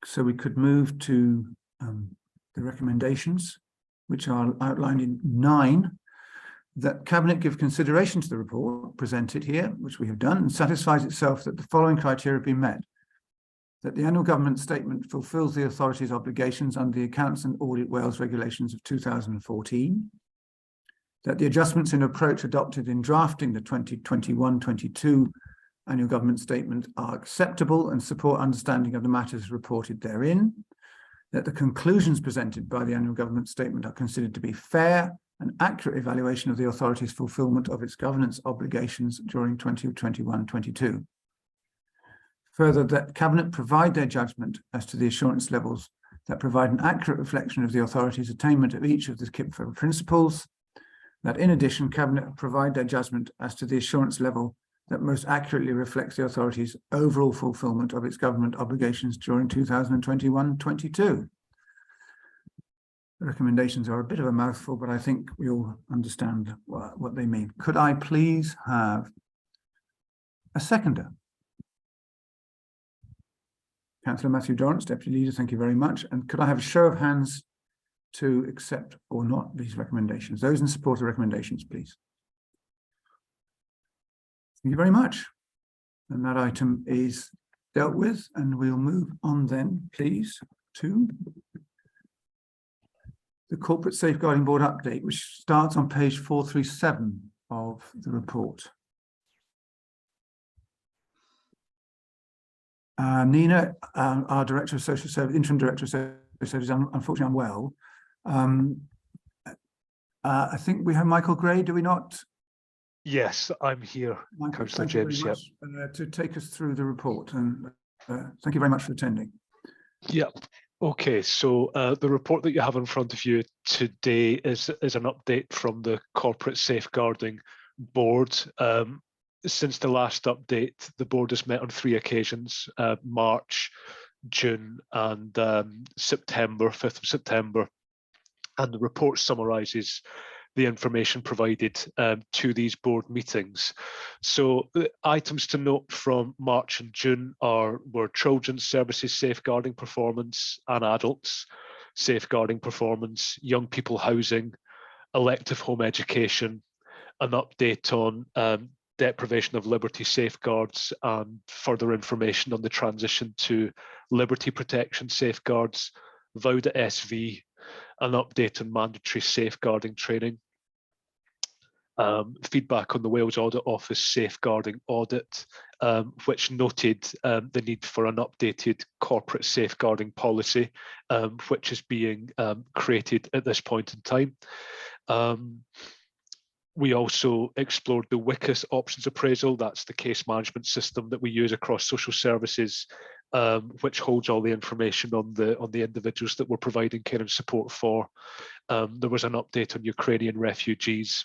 So we could move to the recommendations, which are outlined in 9, that Cabinet give consideration to the report presented here, which we have done, and satisfies itself that the following criteria have been met. That the annual government statement fulfills the authority's obligations under the Accounts and Audit Wales regulations of 2014. That the adjustments in approach adopted in drafting the 2021-22 annual government statement are acceptable and support understanding of the matters reported therein. That the conclusions presented by the annual government statement are considered to be fair and accurate evaluation of the authority's fulfilment of its governance obligations during 2021-22. Further, that Cabinet provide their judgment as to the assurance levels that provide an accurate reflection of the authority's attainment of each of the KIPFA principles. That in addition, Cabinet provide their judgment as to the assurance level that most accurately reflects the authority's overall fulfilment of its government obligations during 2021-22. The recommendations are a bit of a mouthful, but I think we all understand what they mean. Could I please have a seconder? Councillor Matthew Dorrance, Deputy Leader, thank you very much. And could I have a show of hands to accept or not these recommendations? Those in support of recommendations, please. Thank you very much. And that item is dealt with, and we'll move on then, please, to the Corporate Safeguarding Board update, which starts on page 437 of the report. Nina, our Director of Social Service, Interim Director of Social Service, unfortunately unwell. I think we have Michael Gray, do we not? Yes, I'm here, Councillor James. Yep. To take us through the report, and thank you very much for attending. Yeah. Okay, so the report that you have in front of you today is an update from the Corporate Safeguarding Board. Since the last update, the board has met on 3 occasions, March, June and September, 5th of September. And the report summarises the information provided to these board meetings. So items to note from March and June were children's services safeguarding performance and adults safeguarding performance, young people housing, elective home education, an update on deprivation of liberty safeguards and further information on the transition to liberty protection safeguards, VODA SV, an update on mandatory safeguarding training, feedback on the Wales Audit Office safeguarding audit, which noted the need for an updated corporate safeguarding policy, which is being created at this point in time. We also explored the WICAS options appraisal. That's the case management system that we use across social services, which holds all the information on the individuals that we're providing care and support for. There was an update on Ukrainian refugees.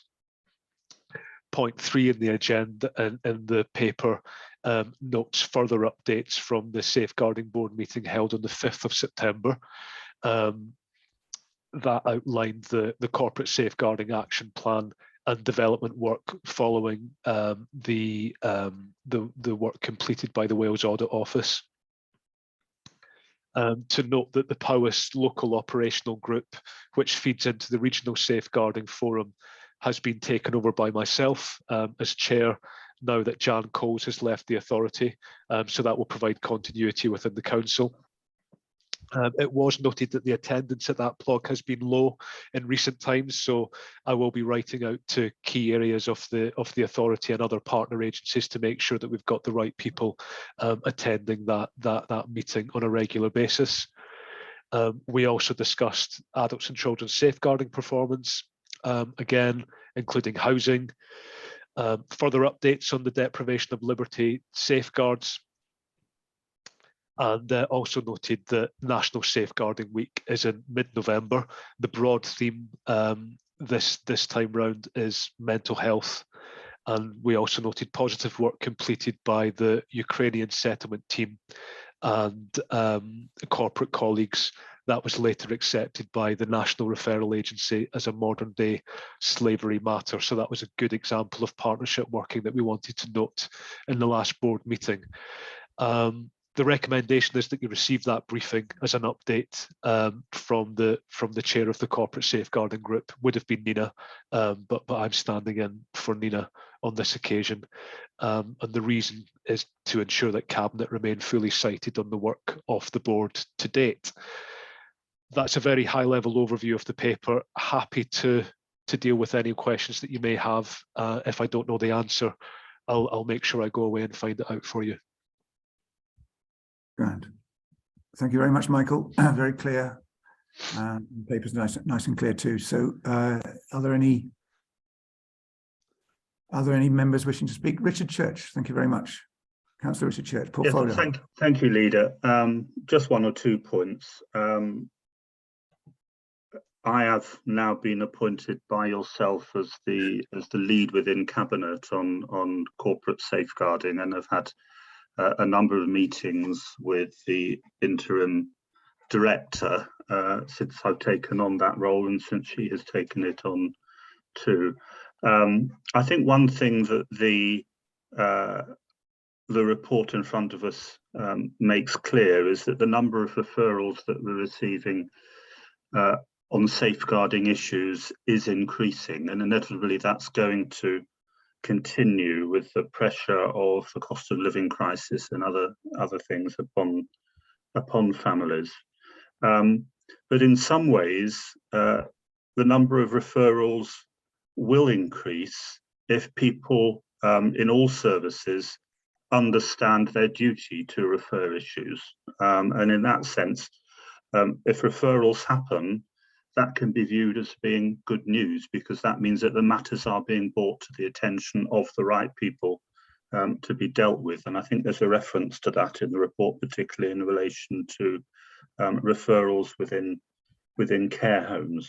point 3 in the agenda and in the paper notes further updates from the Safeguarding Board meeting held on the 5th of September. That outlined the corporate safeguarding action plan and development work following the work completed by the Wales Audit Office. To note that the Powys Local Operational Group, which feeds into the Regional Safeguarding Forum, has been taken over by myself as chair now that Jan Coles has left the authority, so that will provide continuity within the council. It was noted that the attendance at that PLOG has been low in recent times, so I will be writing out to key areas of the authority and other partner agencies to make sure that we've got the right people attending that meeting on a regular basis. We also discussed adults and children's safeguarding performance, again, including housing, further updates on the deprivation of liberty safeguards, and also noted that National Safeguarding Week is in mid-November. The broad theme this time round is mental health, and we also noted positive work completed by the Ukrainian settlement team and corporate colleagues. That was later accepted by the National Referral Agency as a modern day slavery matter. So that was a good example of partnership working that we wanted to note in the last board meeting. The recommendation is that you receive that briefing as an update from the chair of the corporate safeguarding group. Would have been Nina, but I'm standing in for Nina on this occasion. And the reason is to ensure that Cabinet remain fully sighted on the work of the board to date. That's a very high level overview of the paper. Happy to deal with any questions that you may have. If I don't know the answer, I'll make sure I go away and find it out for you. Grand. Thank you very much, Michael. Very clear. The paper's nice and clear too. So, are there any members wishing to speak? Richard Church, thank you very much. Councillor Richard Church, portfolio. Yes, thank you, Leader. Just 1 or 2 points. I have now been appointed by yourself as the lead within Cabinet on corporate safeguarding, and have had a number of meetings with the interim director since I've taken on that role and since she has taken it on too. I think one thing that the report in front of us makes clear is that the number of referrals that we're receiving on safeguarding issues is increasing, and inevitably that's going to continue with the pressure of the cost of living crisis and other things upon families. But in some ways, the number of referrals will increase if people in all services understand their duty to refer issues. And in that sense, if referrals happen, that can be viewed as being good news, because that means that the matters are being brought to the attention of the right people to be dealt with. And I think there's a reference to that in the report, particularly in relation to referrals within care homes.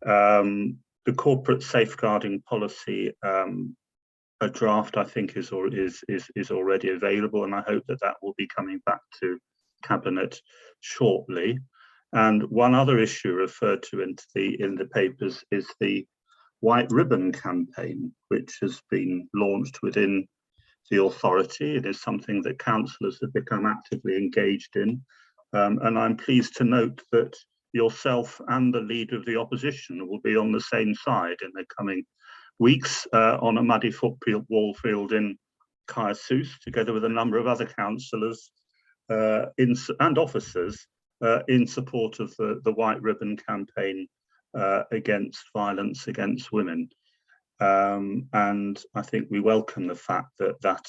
The corporate safeguarding policy, a draft, I think, is already available, and I hope that will be coming back to Cabinet shortly. And one other issue referred to in the papers is the White Ribbon campaign, which has been launched within the authority. It is something that councillors have become actively engaged in. And I'm pleased to note that yourself and the leader of the opposition will be on the same side in the coming weeks on a muddy football field in Caersus, together with a number of other councillors and officers in support of the White Ribbon campaign against violence against women. And I think we welcome the fact that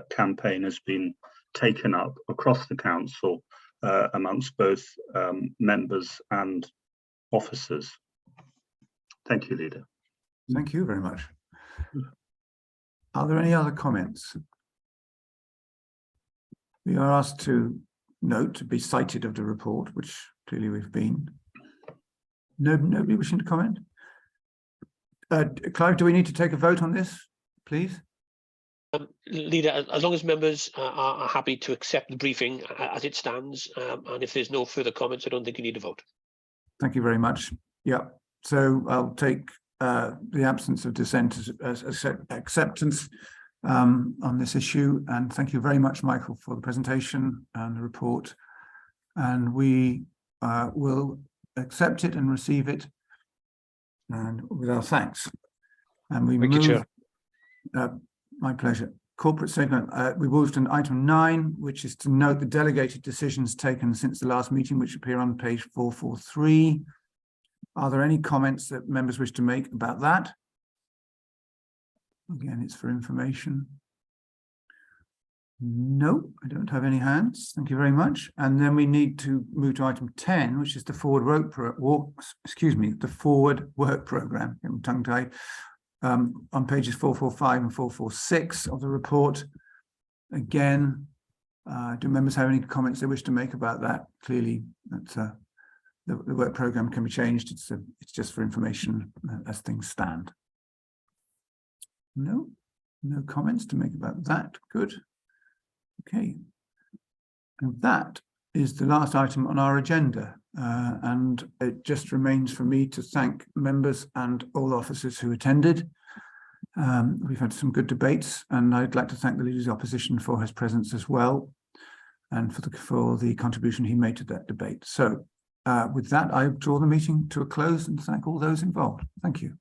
campaign has been taken up across the council amongst both members and officers. Thank you, Leader. Thank you very much. Are there any other comments? We are asked to note to be cited of the report, which clearly we've been. Nobody wishing to comment? Clive, do we need to take a vote on this, please? Leader, as long as members are happy to accept the briefing as it stands, and if there's no further comments, I don't think you need a vote. Thank you very much. Yeah, so I'll take the absence of dissent as acceptance on this issue. And thank you very much, Michael, for the presentation and the report. And we will accept it and receive it, and with our thanks. And we Thank move. you, Chair. My pleasure. Corporate segment. We moved to item 9, which is to note the delegated decisions taken since the last meeting, which appear on page 443. Are there any comments that members wish to make about that? Again, it's for information. No, I don't have any hands. Thank you very much. And then we need to move to item 10, which is the forward work program. I'm tongue-tied. On pages 445 and 446 of the report. Again, do members have any comments they wish to make about that? Clearly, that's the work program can be changed. It's just for information as things stand. No comments to make about that. Good. Okay. And that is the last item on our agenda. And it just remains for me to thank members and all officers who attended. We've had some good debates, and I'd like to thank the Leader of the Opposition for his presence as well, and for the contribution he made to that debate. So with that, I draw the meeting to a close and thank all those involved. Thank you.